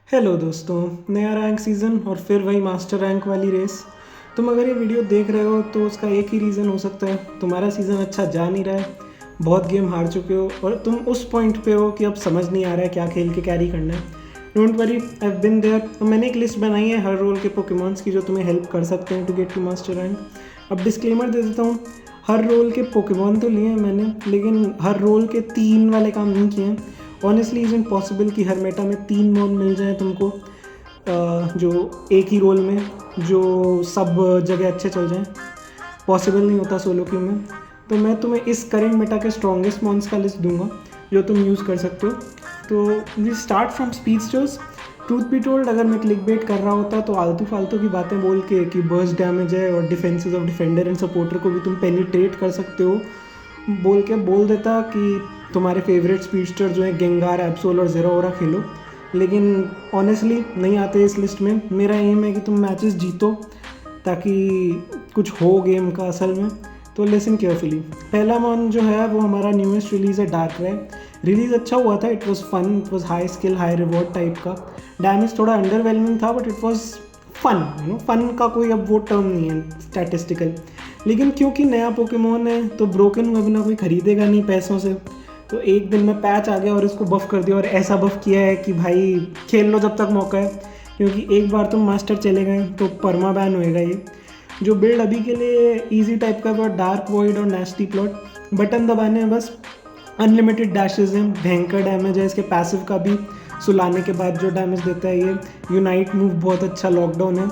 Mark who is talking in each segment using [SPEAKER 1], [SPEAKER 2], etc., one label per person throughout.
[SPEAKER 1] Hello दोस्तों, नया rank season और फिर वही मास्टर रैंक वाली रेस। तुम अगर ये वीडियो देख रहे हो तो उसका एक ही रीज़न हो सकता है, तुम्हारा सीज़न अच्छा जा नहीं रहा है, बहुत गेम हार चुके हो और तुम उस पॉइंट पे हो कि अब समझ नहीं आ रहा है क्या खेल के कैरी करना है। Don't worry, I have been there. मैंने एक लिस्ट बनाई है हर रोल के पोकेमॉन्स की जो तुम्हें हेल्प कर सकते हैं to get to master rank. अब डिस्क्लेमर दे देता हूँ, हर रोल के पोकेमॉन तो लिए हैं मैंने, लेकिन हर रोल के 3 वाले काम नहीं किए हैं। ऑनेस्टली इज इम्पॉसिबल कि हर मेटा में 3 मॉन मिल जाए तुमको, जो एक ही रोल में जो सब जगह अच्छे चल जाएं। पॉसिबल नहीं होता सोलो क्यू में। तो मैं तुम्हें इस करेंट मेटा के स्ट्रॉन्गेस्ट मॉन्स का लिस्ट दूंगा जो तुम यूज़ कर सकते हो। तो we start from speedsters. Truth be told, अगर मैं क्लिक बेट कर रहा होता तो आलतू फालतू की बातें बोल के कि बर्स्ट डैमेज है और defences of defender and supporter को भी तुम पेनिट्रेट कर सकते हो बोल देता कि तुम्हारे फेवरेट स्पीडस्टर जो है गेंगार, एब्सोल और ज़ेरोरा खेलो। लेकिन ऑनेस्टली नहीं आते इस लिस्ट में। मेरा एम है कि तुम मैचेस जीतो ताकि कुछ हो गेम का असल में। तो लिसन केयरफुली। पहला मॉन जो है वो हमारा न्यूएस्ट रिलीज़ है डार्क रे। रिलीज़ अच्छा हुआ था, it was fun, it was high skill high reward type का। डैमेज थोड़ा अंडरवेलमिंग था but it was fun. Fun का कोई अब वो टर्म नहीं है स्टैटिस्टिकल। लेकिन क्योंकि नया पोकेमोन है तो ब्रोकन हुआ बिना कोई ख़रीदेगा नहीं पैसों से। तो एक दिन में पैच आ गया और इसको बफ़ कर दिया और ऐसा बफ़ किया है कि भाई खेल लो जब तक मौका है, क्योंकि एक बार तुम मास्टर चले गए तो परमा बैन होएगा ये। जो बिल्ड अभी के लिए इजी टाइप का वो डार्क वॉइड और नेस्टी प्लॉट। बटन दबाने हैं बस। अनलिमिटेड डैशेज हैं, भयंकर डैमेज है इसके पैसिव का भी, सुलाने के बाद जो डैमेज देता है ये। यूनाइट मूव बहुत अच्छा लॉकडाउन है।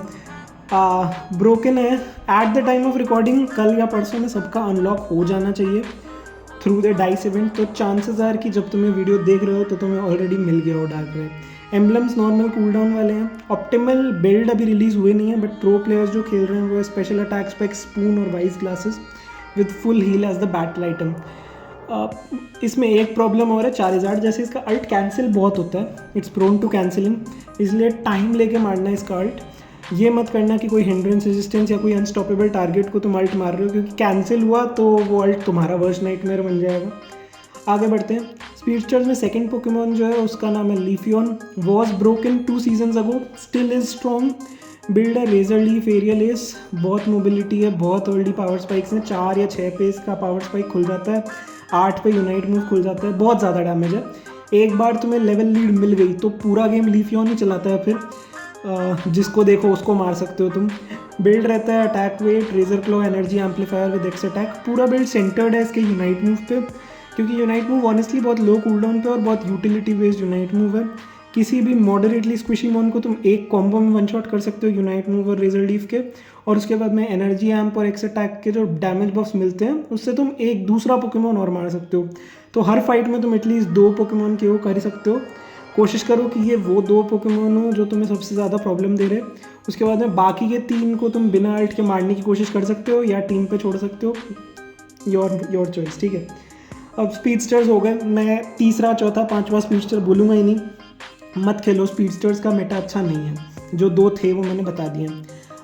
[SPEAKER 1] ब्रोकन है। At the time of recording कल या परसों में सबका अनलॉक हो जाना चाहिए थ्रू द डाइस इवेंट। तो चांसेस आर कि जब तुम्हें वीडियो देख रहे हो तो तुम्हें ऑलरेडी मिल गया हो डार्क रे। एम्बलम्स नॉर्मल कूलडाउन वाले हैं। ऑप्टिमल बिल्ड अभी रिलीज़ हुए नहीं है बट प्रो प्लेयर्स जो खेल रहे हैं वो स्पेशल अटैक स्पेक स्पून और wise glasses with full heal as the battle item. इसमें एक प्रॉब्लम और है, चार्जार्ड जैसे इसका अल्ट कैंसिल बहुत होता है, इट्स प्रोन टू कैंसिलिंग, इसलिए टाइम लेके मारना है इसका अल्ट। ये मत करना कि कोई हिंड्रेंस रेजिस्टेंस या कोई अनस्टॉपेबल टारगेट को तुम अल्ट मार रहे हो, क्योंकि कैंसिल हुआ तो वो अल्ट तुम्हारा वर्स्ट नाइटमेयर बन जाएगा। आगे बढ़ते हैं। स्पीडस्टर्स में सेकंड पोकेमॉन जो है उसका नाम है Leafeon. Was broken 2 seasons ago, still is strong. Build है रेजर लीफ एरियल एस, बहुत मोबिलिटी है, बहुत अर्ली पावर स्पाइक्स हैं, 4 या 6 पे इसका पावर स्पाइक खुल जाता है, 8 पे यूनाइट मूव खुल जाता है, बहुत ज़्यादा डैमेज है। एक बार तुम्हें लेवल लीड मिल गई तो पूरा गेम लीफियन ही चलाता है फिर। जिसको देखो उसको मार सकते हो तुम। बिल्ड रहता है attack weight, razor claw, energy amplifier with X attack. पूरा बिल्ड सेंटर्ड है इसके यूनाइट मूव पे, क्योंकि यूनाइट मूव ऑनेस्टली बहुत लो कूलडाउन पे और बहुत यूटिलिटी बेस्ड यूनाइट मूव है। किसी भी मॉडरेटली स्क्विशी मॉन को तुम एक कॉम्बो में वन शॉट कर सकते हो यूनाइट मूव और रेजर लीफ के, और उसके बाद में एनर्जी एम्प और एक्स अटैक के जो डैमेज बफ्स मिलते हैं उससे तुम एक दूसरा पोकेमॉन और मार सकते हो। तो हर फाइट में तुम एटलीस्ट 2 पोकेमॉन के वो कर सकते हो। कोशिश करो कि ये वो 2 पोकेमॉन हो जो तुम्हें सबसे ज़्यादा प्रॉब्लम दे रहे। उसके बाद में बाकी के 3 को तुम बिना अल्ट के मारने की कोशिश कर सकते हो या टीम पे छोड़ सकते हो, योर चॉइस, ठीक है। अब स्पीडस्टर्स हो गए, मैं तीसरा चौथा पांचवा स्पीडस्टर बोलूँगा ही नहीं, मत खेलो। स्पीडस्टर्स का मेटा अच्छा नहीं है, जो 2 थे वो मैंने बता दिए।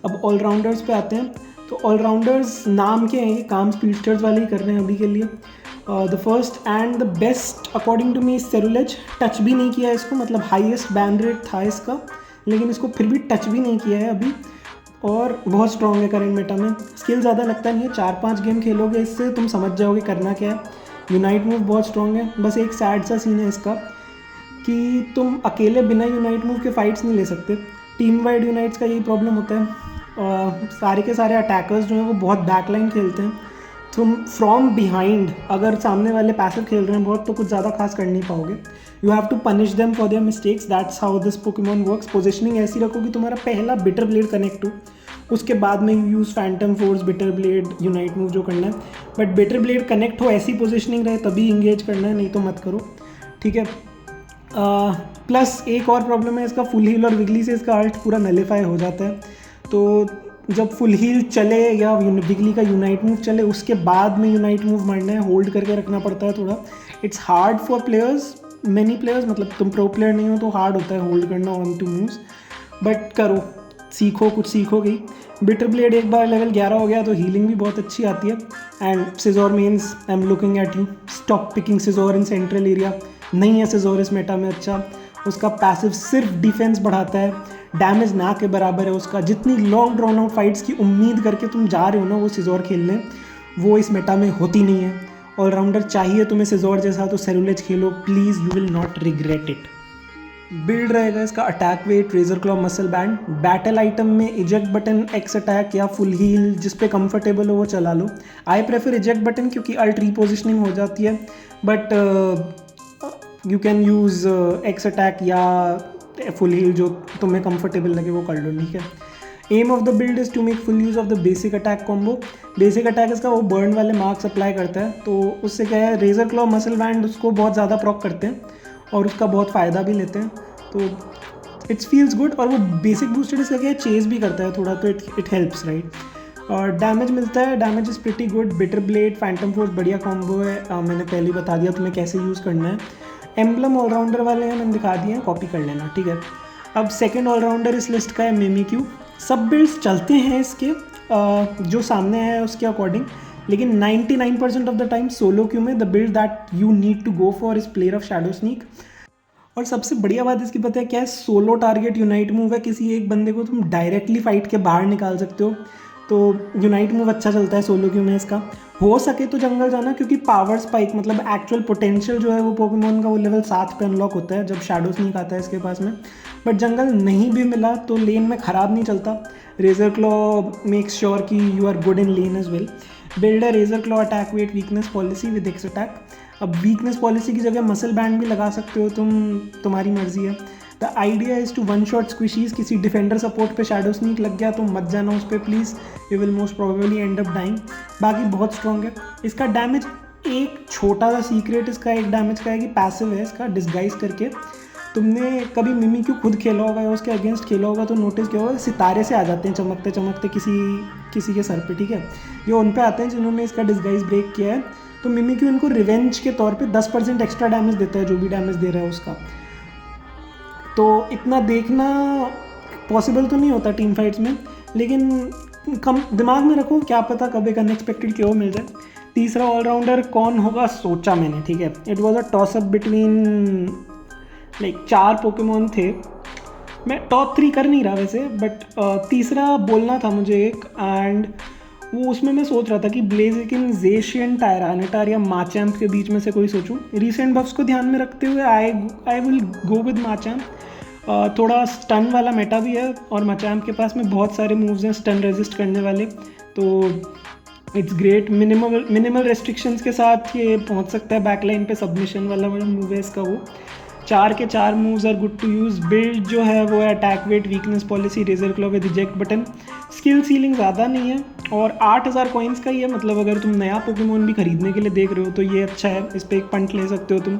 [SPEAKER 1] अब ऑलराउंडर्स पे आते हैं। तो ऑलराउंडर्स नाम के हैं, ये काम स्पीडस्टर्स वाले ही कर रहे हैं अभी के लिए। The first and the best according to me Ceruledge. Touch भी नहीं किया है इसको, मतलब हाईएस्ट बैन रेट था इसका, लेकिन इसको फिर भी टच भी नहीं किया है अभी, और बहुत स्ट्रॉन्ग है करंट मेटा में। स्किल ज़्यादा लगता नहीं है, 4-5 गेम खेलोगे इससे तुम समझ जाओगे करना क्या है। यूनाइट मूव बहुत स्ट्रॉन्ग है, बस एक सैड सा सीन है इसका कि तुम अकेले बिना यूनाइट मूव के फाइट्स नहीं ले सकते। टीम वाइड यूनाइट्स का यही प्रॉब्लम होता है। सारे के सारे अटैकर्स जो हैं वो बहुत बैकलाइन खेलते हैं। तुम फ्रॉम बिहाइंड अगर सामने वाले पैसिव खेल रहे हैं बहुत तो कुछ ज़्यादा खास कर नहीं पाओगे। You have to punish them for their mistakes, that's how this Pokemon works. Positioning ऐसी रखो कि तुम्हारा पहला बिटर ब्लेड कनेक्ट हो, उसके बाद में you use Phantom force, bitter blade, unite move जो करना है। बट बिटर ब्लेड कनेक्ट हो, ऐसी पोजिशनिंग रहे तभी इंगेज करना है, नहीं तो मत करो, ठीक है। प्लस एक और प्रॉब्लम है इसका, फुल हील और विगली से इसका अल्ट पूरा नलीफाई हो जाता है। तो जब फुल हील चले या विगली का यूनाइट मूव चले उसके बाद में यूनाइट मूव मारना है, होल्ड करके रखना पड़ता है थोड़ा। It's hard for players, many players, मतलब तुम प्रो प्लेयर नहीं हो तो हार्ड होता है होल्ड करना ऑन टू मूव्स, बट करो, सीखो, कुछ सीखोगे। बिटर ब्लेड एक बार लेवल 11 हो गया तो हीलिंग भी बहुत अच्छी आती है। And Scizor means I am looking at you, stop picking Scizor in central area, नहीं है सिजोर इस मेटा में अच्छा। उसका पैसिव सिर्फ डिफेंस बढ़ाता है, डैमेज ना के बराबर है उसका। जितनी लॉन्ग ड्रॉन आउट फाइट्स की उम्मीद करके तुम जा रहे हो ना वो सिजोर खेलने, वो इस मेटा में होती नहीं है। ऑलराउंडर चाहिए तुम्हें सिजोर जैसा तो सेरुलेज खेलो please, you will not regret it. Build रहेगा इसका attack weight, razor claw muscle band, battle item में इजेक्ट बटन, एक्स अटैक या फुल हील, जिस पे कंफर्टेबल हो वो चला लो। आई प्रेफर इजेक्ट बटन क्योंकि अल्ट रीपोजिशनिंग हो जाती है, but you can use X attack या फुल हील, जो तुम्हें कंफर्टेबल लगे वो कर लो, ठीक है। Aim of the build is to make full use of the basic attack combo. Basic attack इसका वो बर्न वाले मार्क्स अप्लाई करता है, तो उससे क्या है, रेजर क्लॉ मसल बैंड उसको बहुत ज़्यादा प्रॉक करते हैं और उसका बहुत फ़ायदा भी लेते हैं, तो इट्स फील्स गुड। और वो बेसिक बूस्टेड इसका क्या है, चेज भी करता है थोड़ा, तो इट हेल्प्स राइट। और डैमेज मिलता है, damage is pretty good. Bitter blade, Phantom force बढ़िया कॉम्बो है, मैंने पहले बता दिया तुम्हें कैसे यूज़ करना है। एम्बलम ऑलराउंडर वाले हैं, मैंने दिखा दिए हैं, कॉपी कर लेना, ठीक है। अब सेकेंड ऑलराउंडर इस लिस्ट का है मिमिक्यू। सब बिल्ड्स चलते हैं इसके जो सामने है उसके अकॉर्डिंग, लेकिन 99% of the time solo queue में the build that you need to go for is player of shadow sneak. और सबसे बढ़िया बात इसकी पता है क्या है, सोलो टारगेट यूनाइट मूव है, किसी एक बंदे को तुम डायरेक्टली फाइट के बाहर निकाल सकते हो, तो यूनाइट मूव अच्छा चलता है सोलो क्यू में इसका। हो सके तो जंगल जाना, क्योंकि पावर स्पाइक मतलब एक्चुअल पोटेंशियल जो है वो पोकेमॉन का वो लेवल 7 पे अनलॉक होता है जब शैडो स्नीक आता है इसके पास में। बट जंगल नहीं भी मिला तो लेन में ख़राब नहीं चलता। रेजर क्लॉ मेक्स श्योर कि you are good in lane as well. Build है razor claw attack weight weakness policy with X attack. अब वीकनेस पॉलिसी की जगह मसल बैंड भी लगा सकते हो तुम, तुम्हारी मर्जी है। The idea is to one shot squishies. किसी डिफेंडर सपोर्ट पे शैडो स्नीक लग गया तो मत जाना उस पर please, you will most probably end up dying. बाकी बहुत स्ट्रॉन्ग है। इसका डैमेज, एक छोटा सा सीक्रेट इसका एक डैमेज का है कि पैसिव है इसका, डिस्गाइज करके। तुमने कभी मिमिक्यू खुद खेला होगा या उसके अगेंस्ट खेला होगा तो नोटिस किया होगा, सितारे से आ जाते हैं चमकते चमकते किसी के सर पे, ठीक है। ये उन पे आते हैं जिन्होंने इसका डिस्गाइज ब्रेक किया है, तो मिमिक्यू इनको रिवेंज के तौर पे 10% एक्स्ट्रा डैमेज देता है जो भी डैमेज दे रहा है उसका। तो इतना देखना पॉसिबल तो नहीं होता टीम फाइट्स में, लेकिन कम दिमाग में रखो, क्या पता कब एक अनएक्सपेक्टेड क्यों मिल जाए। तीसरा ऑलराउंडर कौन होगा सोचा मैंने, ठीक है। It was a toss up between like 4 Pokemon थे, मैं टॉप 3 कर नहीं रहा वैसे, बट तीसरा बोलना था मुझे एक, एंड वो उसमें मैं सोच रहा था कि ब्लेजिकिन, ज़ेशियन, टायरानिटार या माचैम्प के बीच में से कोई सोचूं। रीसेंट बफ्स को ध्यान में रखते हुए आई विल गो विद माचैम्प। थोड़ा स्टन वाला मेटा भी है और माचैम्प के पास में बहुत सारे मूव्स हैं स्टन रेजिस्ट करने वाले, तो इट्स ग्रेट। मिनिमल रेस्ट्रिक्शंस के साथ ये पहुंच सकता है बैकलाइन पे, सबमिशन वाला मूव है इसका वो। 4 के 4 moves are good to use. Build जो है वो है attack weight, weakness policy, razor claw with eject button. Skill ceiling ज़्यादा नहीं है और 8000 कॉइन्स का ही है, मतलब अगर तुम नया पोकेमॉन भी खरीदने के लिए देख रहे हो तो ये अच्छा है, इस पर एक पंट ले सकते हो तुम।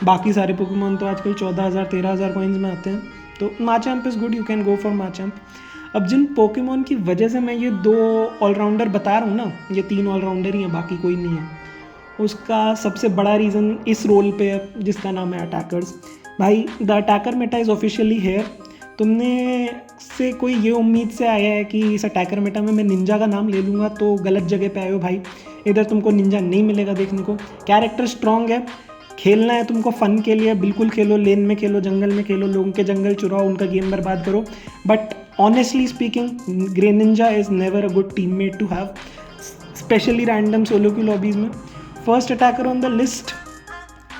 [SPEAKER 1] बाकी सारे पोकेमॉन तो आजकल 14000 13000 कॉइन्स में आते हैं, तो Machamp is good, you can go for Machamp. अब जिन पोकेमॉन की वजह से मैं ये 2 ऑलराउंडर बता रहा हूँ ना, ये 3 ऑलराउंडर ही हैं, बाकी कोई नहीं है, उसका सबसे बड़ा रीज़न इस रोल पे है जिसका नाम है अटैकर्स। भाई the attacker meta is officially here. तुमने से कोई ये उम्मीद से आया है कि इस अटैकर मेटा में मैं निंजा का नाम ले लूँगा तो गलत जगह पे आए हो भाई। इधर तुमको निंजा नहीं मिलेगा देखने को। कैरेक्टर स्ट्रॉन्ग है, खेलना है तुमको फ़न के लिए बिल्कुल खेलो, लेन में खेलो, जंगल में खेलो, लोगों के जंगल चुराओ, उनका गेम बर्बाद करो, but honestly speaking Greninja is never a good teammate to have, especially random solo की लॉबीज़ में। First attacker on the list,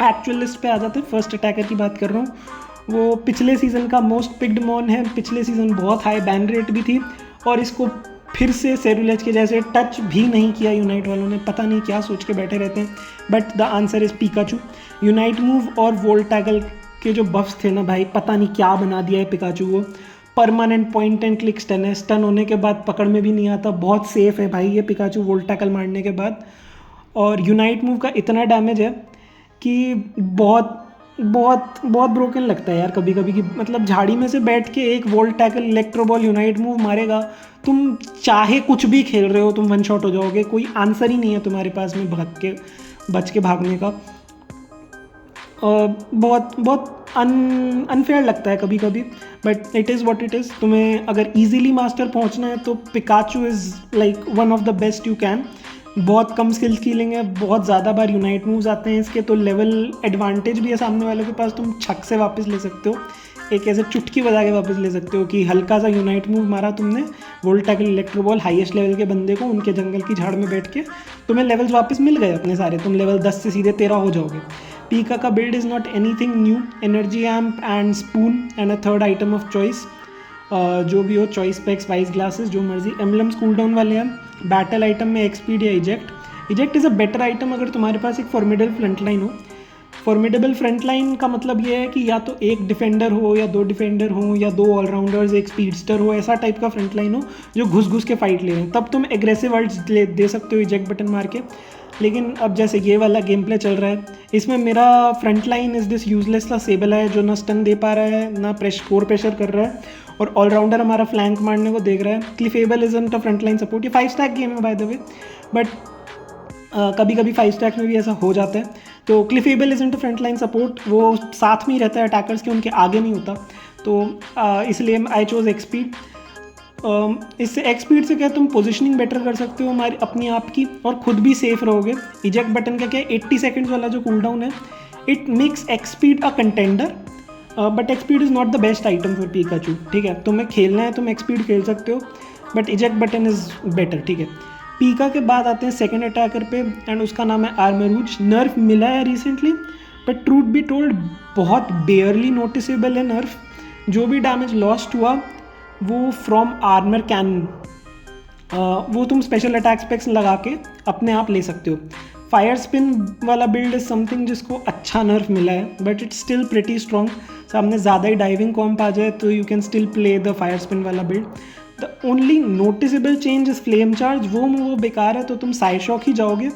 [SPEAKER 1] actual list पे आ जाते हैं, फर्स्ट अटैकर की बात कर रहा हूँ। वो पिछले सीज़न का मोस्ट पिक्ड मॉन है, पिछले सीज़न बहुत हाई बैन रेट भी थी और इसको फिर से सेरुलेज के जैसे टच भी नहीं किया यूनाइट वालों ने, पता नहीं क्या सोच के बैठे रहते हैं। But the answer is Pikachu. Unite move और वोल्टैगल के जो बफ्स थे ना भाई, पता नहीं क्या बना दिया है पिकाचू को। Permanent point and click stun है, स्टन होने के बाद पकड़ में भी नहीं आता, बहुत सेफ है भाई ये पिकाचू वोल्टैगल मारने के बाद। और यूनाइट मूव का इतना डैमेज है कि बहुत बहुत बहुत ब्रोकन लगता है यार कभी कभी, कि मतलब झाड़ी में से बैठ के एक volt tackle electro ball unite move मारेगा, तुम चाहे कुछ भी खेल रहे हो तुम वन शॉट हो जाओगे, कोई आंसर ही नहीं है तुम्हारे पास में बच के भागने का। बहुत बहुत अनफेयर लगता है कभी कभी, but it is what it is. तुम्हें अगर इजीली मास्टर पहुंचना है तो Pikachu is like one of the best you can. बहुत कम स्किल स्कीलिंग है, बहुत ज़्यादा बार यूनाइट मूव्स आते हैं इसके, तो लेवल एडवांटेज भी है सामने वालों के पास, तुम छक से वापस ले सकते हो, एक ऐसे चुटकी बजा के वापस ले सकते हो कि हल्का सा यूनाइट मूव मारा तुमने, volt tackle electro ball highest level के बंदे को उनके जंगल की झाड़ में बैठ के तुम्हें लेवल्स वापस मिल गए अपने सारे, तुम लेवल 10 से सीधे 13 हो जाओगे। पीका का build is not anything new, energy amp and spoon and a third item of choice, जो भी हो चॉइस पैक्स वाइस ग्लासेस जो मर्जी। एम्बलम्स कूल डाउन वाले हैं। बैटल आइटम में एक्सपीड या eject is a better item अगर तुम्हारे पास एक फॉर्मिडेबल फ्रंट लाइन हो। फॉर्मिडेबल फ्रंट लाइन का मतलब ये है कि या तो एक डिफेंडर हो या दो डिफेंडर हो या दो ऑलराउंडर्स एक स्पीडस्टर हो, ऐसा टाइप का फ्रंट लाइन हो जो घुस घुस के फाइट ले रहे हैं, तब तुम एग्रेसिव वर्ड्स दे सकते हो इजेक्ट बटन मार के। लेकिन अब जैसे ये वाला गेम प्ले चल रहा है, इसमें मेरा front line is this useless सा सेबल है जो ना स्टन दे पा रहा है ना कोर प्रेशर कर रहा है, और ऑलराउंडर हमारा फ्लैंक मारने को देख रहा है। Clefable isn't a front line support, ये 5 स्टैक गेम है बाय द वे, बट कभी कभी 5 स्टैक में भी ऐसा हो जाता है। तो Clefable isn't a front line support, वो साथ में ही रहता है अटैकर्स के, उनके आगे नहीं होता, तो इसलिए आई चोज एक्सपीड। इससे एक्सपीड से क्या तुम पोजिशनिंग बेटर कर सकते हो हमारी अपनी आप की, और खुद भी सेफ रहोगे। इजेक्ट बटन का क्या है, 80 सेकेंड्स वाला जो कूल डाउन है, it makes Expeed a contender, but Expeed is not the best item for Pikachu, ठीक है। तुम्हें खेलना है तुम एक्सपीड खेल सकते हो, but eject button is better, ठीक है। पीका के बाद आते हैं सेकंड अटैकर पे, एंड उसका नाम है आर्मरूज। नर्फ मिला है recently, but truth be told बहुत बेयरली नोटिसेबल है नर्फ। जो भी डैमेज लॉस्ट हुआ वो फ्रॉम आर्मर कैनन, वो तुम स्पेशल अटैक स्पेक्स लगा के अपने आप ले सकते हो। फायर स्पिन वाला बिल्ड इज समथिंग जिसको अच्छा नर्फ मिला है, but it's still pretty strong. सामने ज़्यादा ही डाइविंग कॉम्प आ जाए तो you can still play the fire spin वाला build. The only noticeable change is flame charge, वो मूव बेकार है तो तुम साइड शॉक ही जाओगे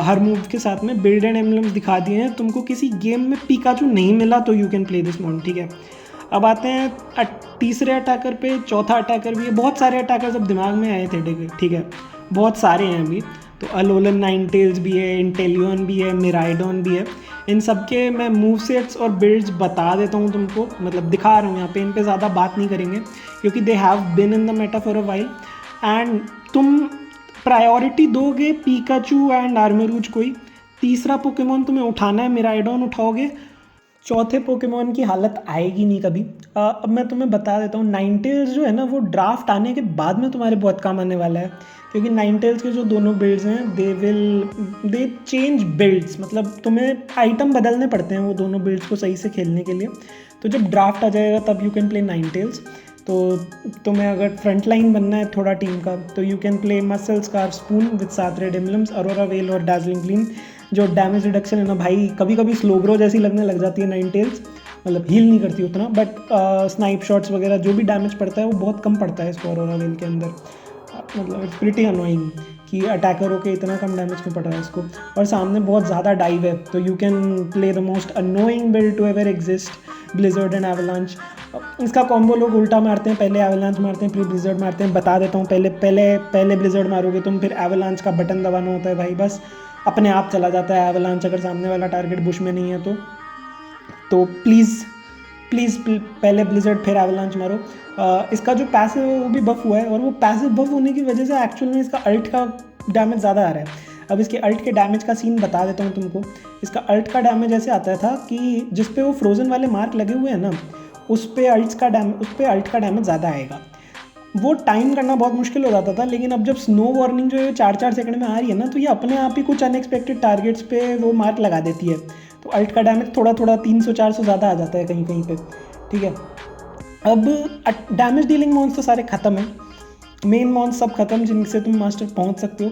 [SPEAKER 1] हर मूव के साथ में। बिल्ड एंड एम्बलम्स दिखा दिए हैं, तुमको किसी गेम में पिकाचू नहीं मिला तो यू कैन प्ले दिस मॉन, ठीक है। अब आते हैं तीसरे अटैकर पे, चौथा अटैकर भी है। बहुत सारे अटैकर्स अब दिमाग में आए थे, ठीक है, बहुत सारे हैं अभी तो। अलोलन नाइनटेल्स भी है, इंटेलियन भी है, मिराइडॉन भी है। इन सब के मैं मूव सेट्स और बिल्ड्स बता देता हूँ तुमको, मतलब दिखा रहा हूँ यहाँ पे, इन पे ज़्यादा बात नहीं करेंगे क्योंकि they have been in the Meta for a while. And तुम प्रायोरिटी दोगे पिकाचू एंड आर्मरूज को ही। तीसरा पोकेमॉन तुम्हें उठाना है, मिराइडॉन उठाओगे। चौथे पोकेमॉन की हालत आएगी नहीं कभी। अब मैं तुम्हें बता देता हूँ, नाइनटेल्स जो है ना वो ड्राफ्ट आने के बाद में तुम्हारे बहुत काम आने वाला है, क्योंकि नाइनटेल्स के जो दोनों बिल्ड्स हैं दे चेंज बिल्ड्स, मतलब तुम्हें आइटम बदलने पड़ते हैं वो दोनों बिल्ड्स को सही से खेलने के लिए। तो जब ड्राफ्ट आ जाएगा तब यू कैन प्ले नाइनटेल्स। तो तुम्हें अगर फ्रंट लाइन बनना है थोड़ा टीम का तो you can play muscle scar spoon with 7 red emblems, Arora well और डार्जिलिंग ग्लीम। जो डैमेज रिडक्शन है ना भाई, कभी कभी स्लो ग्रो जैसी लगने लग जाती है नाइनटेल्स, मतलब हील नहीं करती उतना, बट स्नाइप शॉट्स वगैरह जो भी डैमेज पड़ता है वो बहुत कम पड़ता है इसको अरोरा वेल के अंदर। मतलब इट्स प्रिटी अनोइंग कि अटैकर होके इतना कम डैमेज क्यों पड़ रहा है इसको, और सामने बहुत ज़्यादा डाइव है तो you can play the most annoying build to ever exist, blizzard and avalanche. इसका कॉम्बो लोग उल्टा मारते हैं, पहले एवलांच मारते हैं फिर ब्लिजर्ड मारते हैं। बता देता हूँ, पहले ब्लिजर्ड मारोगे तुम, फिर एवलांच का बटन दबाना होता है भाई, बस अपने आप चला जाता है एवलांच अगर सामने वाला टारगेट बुश में नहीं है तो प्लीज़ पहले ब्लिजर्ड फिर एवलांच मारो। इसका जो पैसिव है वो भी बफ हुआ है, और वो पैसिव बफ होने की वजह से एक्चुअल में इसका अल्ट का डैमेज ज़्यादा आ रहा है। अब इसके अल्ट के डैमेज का सीन बता देता हूँ तुमको। इसका अल्ट का डैमेज ऐसे आता था कि जिस पे वो फ्रोजन वाले मार्क लगे हुए हैं ना, उस पे अल्ट का डैमेज ज़्यादा आएगा। वो टाइम करना बहुत मुश्किल हो जाता था, लेकिन अब जब स्नो वार्निंग जो है 4-4 सेकंड में आ रही है ना, तो ये अपने आप ही कुछ अनएक्सपेक्टेड टारगेट्स पे वो मार्क लगा देती है, तो अल्ट का डैमेज थोड़ा 300-400 ज़्यादा आ जाता है कहीं कहीं पे, ठीक है। अब डैमेज डीलिंग मॉन्स तो सारे ख़त्म हैं, मेन मॉन्स सब खत्म जिनसे तुम मास्टर पहुंच सकते हो।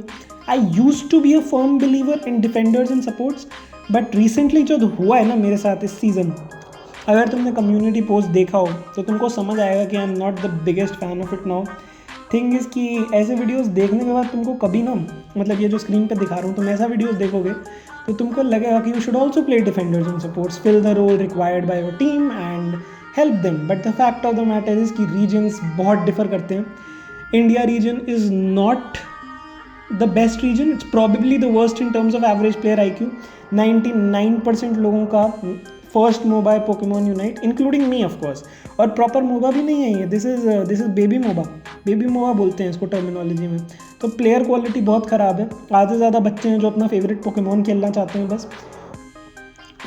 [SPEAKER 1] I use to be a firm believer in defenders and supports, but recently जो हुआ है ना मेरे साथ इस सीज़न, अगर तुमने कम्युनिटी पोस्ट देखा हो तो तुमको समझ आएगा कि I am not the biggest fan of it now. Thing is कि ऐसे वीडियोस देखने के बाद तुमको कभी ना, मतलब ये जो स्क्रीन पे दिखा रहा हूँ, तुम ऐसा वीडियोस देखोगे तो तुमको लगेगा कि you should also play defenders and supports, fill the role required by your team and help them. But the fact of the matter is कि रीजन्स बहुत डिफर करते हैं। India region is not the best region, it's probably the worst in terms of average player IQ। 99% लोगों का first MOBA है Pokemon Unite, including me of course, और proper MOBA भी नहीं है ये, दिस इज़ बेबी मोबा बोलते हैं इसको टर्मिनोलॉजी में। तो प्लेयर क्वालिटी बहुत ख़राब है। आधे से ज़्यादा बच्चे हैं जो अपना फेवरेट पोकेमॉन खेलना चाहते हैं बस।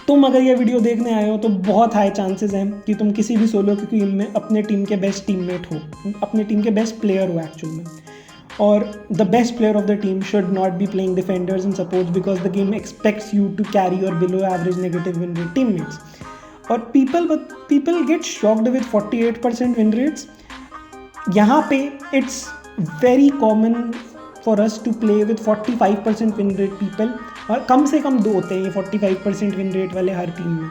[SPEAKER 1] तुम अगर ये वीडियो देखने आए हो तो बहुत हाई चांसेस हैं कि तुम किसी भी सोलो की टीम में अपने टीम के बेस्ट टीममेट हो, अपने टीम के बेस्ट प्लेयर हो एक्चुअल में। और the best player of the team should not be playing defenders and supports because the game expects you to carry और below average negative win rate teammates. और people get shocked with 48% win rates. यहाँ पे it's very common for us to play with 45% win rate people, और कम से कम 2 होते हैं ये 45% विन रेट वाले हर टीम में।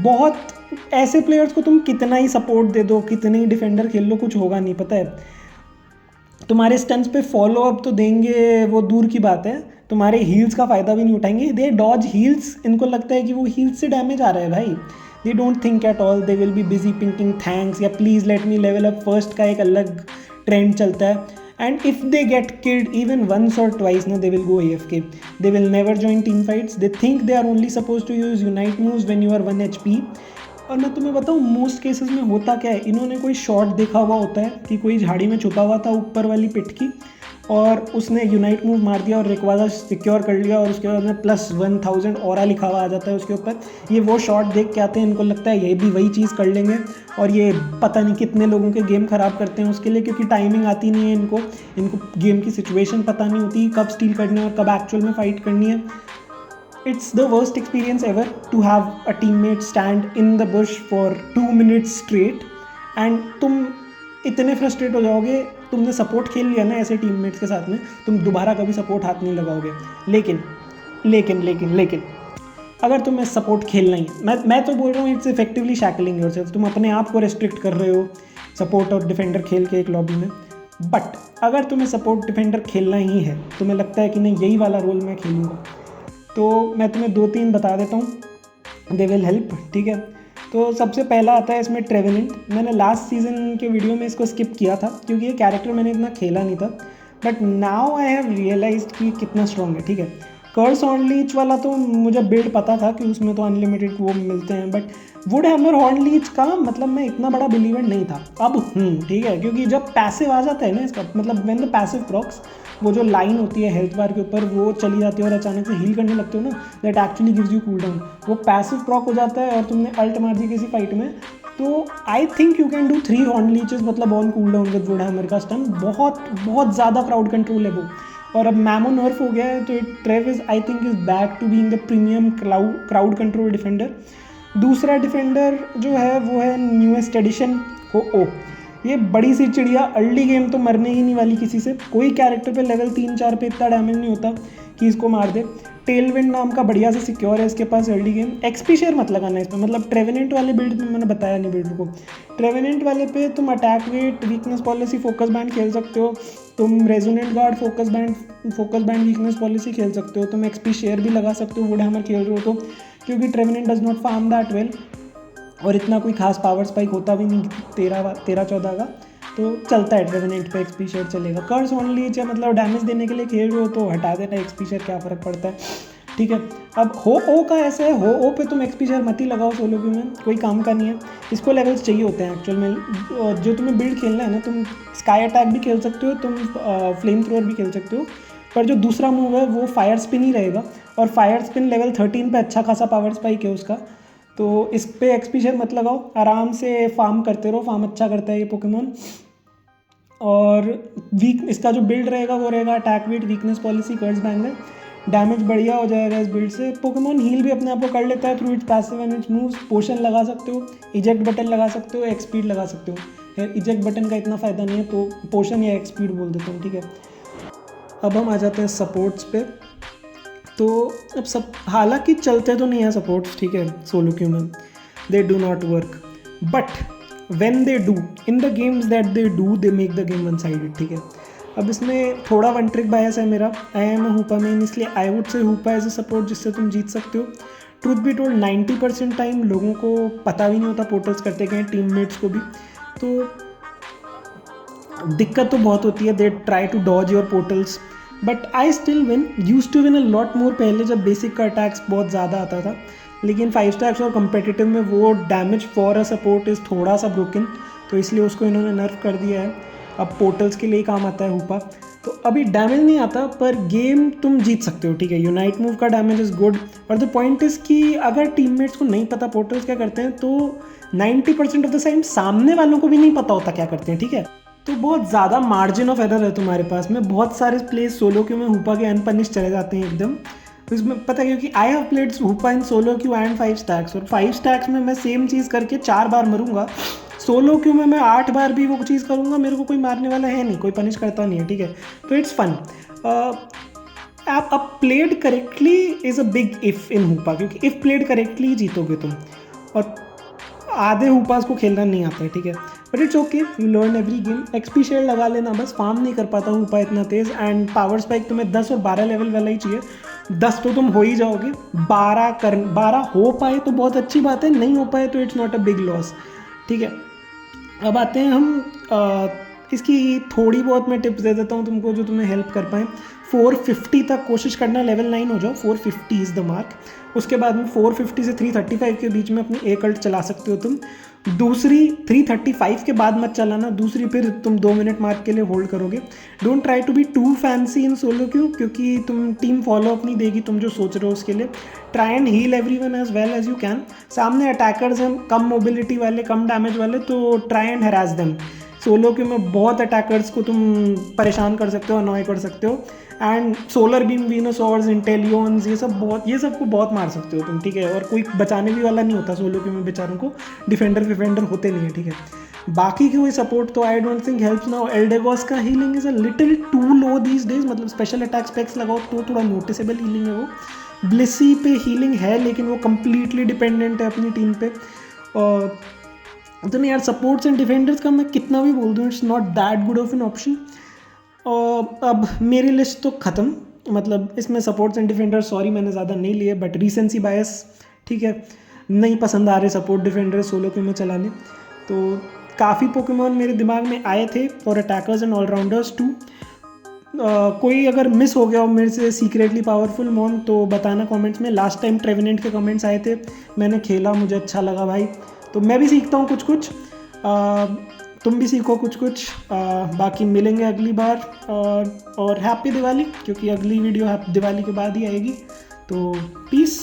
[SPEAKER 1] बहुत ऐसे प्लेयर्स को तुम कितना ही सपोर्ट दे दो, कितने ही डिफेंडर खेल लो, कुछ होगा नहीं। पता है तुम्हारे स्टंट्स पे फॉलो अप तो देंगे वो दूर की बात है, तुम्हारे हील्स का फ़ायदा भी नहीं उठाएंगे। दे डॉज हील्स, इनको लगता है कि वो हील्स से डैमेज आ रहा है भाई। They don't think at all, they will be busy pinging thanks या please let me level up first का एक अलग ट्रेंड चलता है। And if they get killed even once or twice, they will go AFK. They will never join team fights. They think they are only supposed to use unite moves when you are 1 HP. और मैं तुम्हें बताऊँ most cases में होता क्या है, इन्होंने कोई शॉट देखा हुआ होता है कि कोई झाड़ी में छुपा हुआ था ऊपर वाली पिट की, और उसने यूनाइट मूव मार दिया और रिक्वाजा सिक्योर कर लिया, और उसके बाद में +1000 ऑरा लिखा हुआ आ जाता है उसके ऊपर। ये वो शॉट देख के आते हैं, इनको लगता है ये भी वही चीज़ कर लेंगे, और ये पता नहीं कितने लोगों के गेम ख़राब करते हैं उसके लिए, क्योंकि टाइमिंग आती नहीं है इनको गेम की सिचुएशन पता नहीं होती, कब स्टील करना है और कब एक्चुअल में फ़ाइट करनी है। It's the worst experience ever to have a teammate stand in the bush for 2 minutes straight and तुम इतने फ्रस्ट्रेट हो जाओगे, तुमने सपोर्ट खेल लिया ना ऐसे टीममेट्स के साथ में, तुम दोबारा कभी सपोर्ट हाथ नहीं लगाओगे। लेकिन अगर तुम्हें सपोर्ट खेलना ही, मैं तो बोल रहा हूँ इट्स इफेक्टिवली शैकलिंग योरसेल्फ। तुम अपने आप को रेस्ट्रिक्ट कर रहे हो सपोर्ट और डिफेंडर खेल के एक लॉबी में। बट अगर तुम्हें सपोर्ट डिफेंडर खेलना ही है, तुम्हें लगता है कि नहीं यही वाला रोल मैं खेलूँगा, तो मैं तुम्हें 2-3 बता देता हूँ, दे विल हेल्प। ठीक है, तो सबसे पहला आता है इसमें ट्रेवेनेंट। मैंने लास्ट सीज़न के वीडियो में इसको स्किप किया था क्योंकि ये कैरेक्टर मैंने इतना खेला नहीं था, but now I have realised कि कितना स्ट्रॉन्ग है। ठीक है, कर्स हॉर्न लीच वाला तो मुझे बिल्ड पता था कि उसमें तो अनलिमिटेड वो मिलते हैं, but wood hammer horn leech का मतलब मैं इतना बड़ा बिलीवर नहीं था, अब ठीक है, क्योंकि जब पैसिव आ जाता है ना इसका, मतलब व्हेन द पैसिव प्रॉक्स, वो जो लाइन होती है हेल्थ बार के ऊपर वो चली जाती है और अचानक से हील करने लगते हो ना, that actually gives you cool down. वो पैसिव प्रॉक हो जाता है और तुमने अल्ट मार दी किसी फाइट में, तो I think you can do 3 horn leeches मतलब on cool down with wood hammer का स्टन। बहुत ज़्यादा क्राउड कंट्रोल है वो। और अब मैमो नर्फ हो गया है तो Trev is I think is back to being the premium crowd control defender. दूसरा डिफेंडर जो है वो है न्यूएस्ट एडिशन हो। ये बड़ी सी चिड़िया अर्ली गेम तो मरने ही नहीं वाली किसी से, कोई कैरेक्टर पे लेवल 3-4 पे इतना डैमेज नहीं होता कि इसको मार दे। टेलविंड नाम का बढ़िया से सिक्योर है इसके पास अर्ली गेम। एक्सपी शेयर मत लगाना इस पर, मतलब ट्रेवेनेंट वाले बिल्ड में मैंने बताया नहीं बिल्डर को। ट्रेवेनेंट वाले पे तुम attack weight, weakness policy, focus band खेल सकते हो, तुम resonant guard, focus band weakness policy खेल सकते हो, तुम एक्सपी शेयर भी लगा सकते हो वुड हैमर खेल रहे हो तो, क्योंकि Trevenant does not farm that well और इतना कोई खास पावर स्पाइक होता भी नहीं 13-14 का, तो चलता है ट्रेवेनेंट पे एक्सपी शेयर चलेगा। कर्स ओनली या मतलब डैमेज देने के लिए खेल रहे हो तो हटा देना एक्सपी शेयर, क्या फ़र्क पड़ता है। ठीक है, अब हो का ऐसा है, हो पे तुम एक्सपी शेयर मत ही लगाओ सोलो क्यू में, कोई काम का नहीं है। इसको लेवल्स चाहिए होते हैं एक्चुअल में। जो तुम्हें बिल्ड खेलना है ना, तुम स्काई अटैक भी खेल सकते हो, तुम फ्लेम थ्रोअर भी खेल सकते हो, पर जो दूसरा मूव है वो फायर स्पिन ही रहेगा, और फायर स्पिन लेवल 13 पे अच्छा खासा पावर स्पाइक है उसका, तो इस पे एक्सपी शेयर मत लगाओ, आराम से फार्म करते रहो, फार्म अच्छा करता है ये पोकेमॉन। और इसका जो बिल्ड रहेगा वो रहेगा अटैक वेट, वीकनेस पॉलिसी, कर्स बैंगल, डैमेज बढ़िया हो जाएगा इस बिल्ड से। पोकेमॉन हील भी अपने आप को कर लेता है through its passive and its moves. Potion लगा सकते हो, इजेक्ट बटन लगा सकते हो, एक्स स्पीड लगा सकते हो। इजेक्ट बटन का इतना फ़ायदा नहीं है तो पोशन या एक्स स्पीड बोल देता हूँ। ठीक है, अब हम आ जाते हैं सपोर्ट्स पे। तो अब सब हालांकि चलते तो नहीं है सपोर्ट्स, ठीक है, सोलो क्यू में they do not work, but when they do in the games that they do they make the game one sided. ठीक है, अब इसमें थोड़ा वन ट्रिक बायस है मेरा, आई एम अ हुपा मेन, इसलिए I would say हुपा as a support जिससे तुम जीत सकते हो। ट्रूथ बी टोल्ड 90% टाइम लोगों को पता भी नहीं होता पोर्टल्स करते गए, टीममेट्स को भी, तो दिक्कत तो बहुत होती है। They try to dodge your portals but I still win, used to win a lot more पहले जब बेसिक का अटैक्स बहुत ज़्यादा आता था, लेकिन 5 स्टार्स और कम्पिटिटिव में वो damage for a support is थोड़ा सा ब्रोकन, तो इसलिए उसको इन्होंने नर्फ कर दिया है। अब पोर्टल्स के लिए ही काम आता है हुपा। तो अभी डैमेज नहीं आता पर गेम तुम जीत सकते हो, ठीक है। यूनाइट मूव का डैमेज इज़ गुड और द पॉइंट इज़ कि अगर टीममेट्स को नहीं पता पोर्टल्स क्या करते हैं तो 90% ऑफ द टाइम सामने वालों को भी नहीं पता होता क्या करते हैं, ठीक है। तो बहुत ज़्यादा मार्जिन ऑफ एरर है तुम्हारे पास में। बहुत सारे प्लेस सोलो क्यू में हुपा के अनपनिश चले जाते हैं एकदम। तो इसमें पता है क्योंकि I have played हुपा in solo Q and 5 stacks, और 5 स्टैक्स में मैं सेम चीज़ करके 4 बार मरूंगा। सोलो क्यू में मैं 8 बार भी वो चीज़ करूंगा, मेरे को कोई मारने वाला है नहीं, कोई पनिश करता नहीं है, ठीक है। तो इट्स फन। आप played correctly is a big if in Hoopa, क्योंकि इफ़ प्लेड करेक्टली जीतोगे तुम। और आधे हुपास को खेलना नहीं आता है, ठीक है। But it's okay, you learn every game. XP share लगा लेना बस, फार्म नहीं कर पाता हुपा इतना तेज़। एंड पावर स्पाइक तुम्हें 10 और 12 लेवल वाला ही चाहिए। 10 तो तुम हो ही जाओगे, 12 हो पाए तो बहुत अच्छी बात है, नहीं हो पाए तो it's not a big loss, ठीक है। अब आते हैं हम इसकी थोड़ी बहुत मैं टिप्स दे देता हूँ तुमको जो तुम्हें हेल्प कर पाएँ। 450 तक कोशिश करना, लेवल 9 हो जाओ, 450 इज़ द मार्क। उसके बाद में 450 से 335 के बीच में अपनी एक अल्ट चला सकते हो तुम। दूसरी 335 के बाद मत चलाना, दूसरी फिर तुम 2 मिनट मार्क के लिए होल्ड करोगे। Don't try to be too fancy in solo queue, क्योंकि तुम टीम फॉलो अप नहीं देगी तुम जो सोच रहे हो उसके लिए। Try and heal everyone as well as you can. सामने अटैकर्स हैं कम मोबिलिटी वाले, कम डैमेज वाले, तो try and harass them. Solo queue में बहुत अटैकर्स को तुम परेशान कर सकते हो, अनॉय कर सकते हो। एंड सोलर बीम, वीनोसॉर्स, इंटेलियंस, ये सबको बहुत मार सकते हो तुम, ठीक है। और कोई बचाने भी वाला नहीं होता सोलो क्यू में, बेचारों को डिफेंडर होते नहीं है, ठीक है। बाकी की कोई सपोर्ट तो I don't think helps now. Eldegoss का healing is a little too low these days, मतलब स्पेशल अटैक स्पेक्स लगाओ तो थोड़ा नोटिसेबल हीलिंग है वो। ब्लिसी पे हीलिंग है लेकिन वो कंप्लीटली डिपेंडेंट है अपनी टीम पे। और तो नहीं यार, सपोर्ट्स एंड डिफेंडर्स का मैं कितना भी बोल दूँ, it's not that good of an option. और अब मेरी लिस्ट तो ख़त्म, मतलब इसमें सपोर्ट्स एंड डिफेंडर्स सॉरी मैंने ज़्यादा नहीं लिए, बट रीसेंसी बायस, ठीक है, नहीं पसंद आ रहे सपोर्ट डिफेंडर्स सोलो क्यू में चलाने। तो काफ़ी पोकेमॉन मेरे दिमाग में आए थे for attackers and allrounders too. कोई अगर मिस हो गया हो मेरे से सीक्रेटली पावरफुल मॉन तो बताना कमेंट्स में। लास्ट टाइम ट्रेवेनेंट के कमेंट्स आए थे, मैंने खेला, मुझे अच्छा लगा भाई, तो मैं भी सीखता हूँ कुछ कुछ। तुम भी सीखो कुछ कुछ। बाकी मिलेंगे अगली बार। और हैप्पी दिवाली, क्योंकि अगली वीडियो दिवाली के बाद ही आएगी। तो पीस।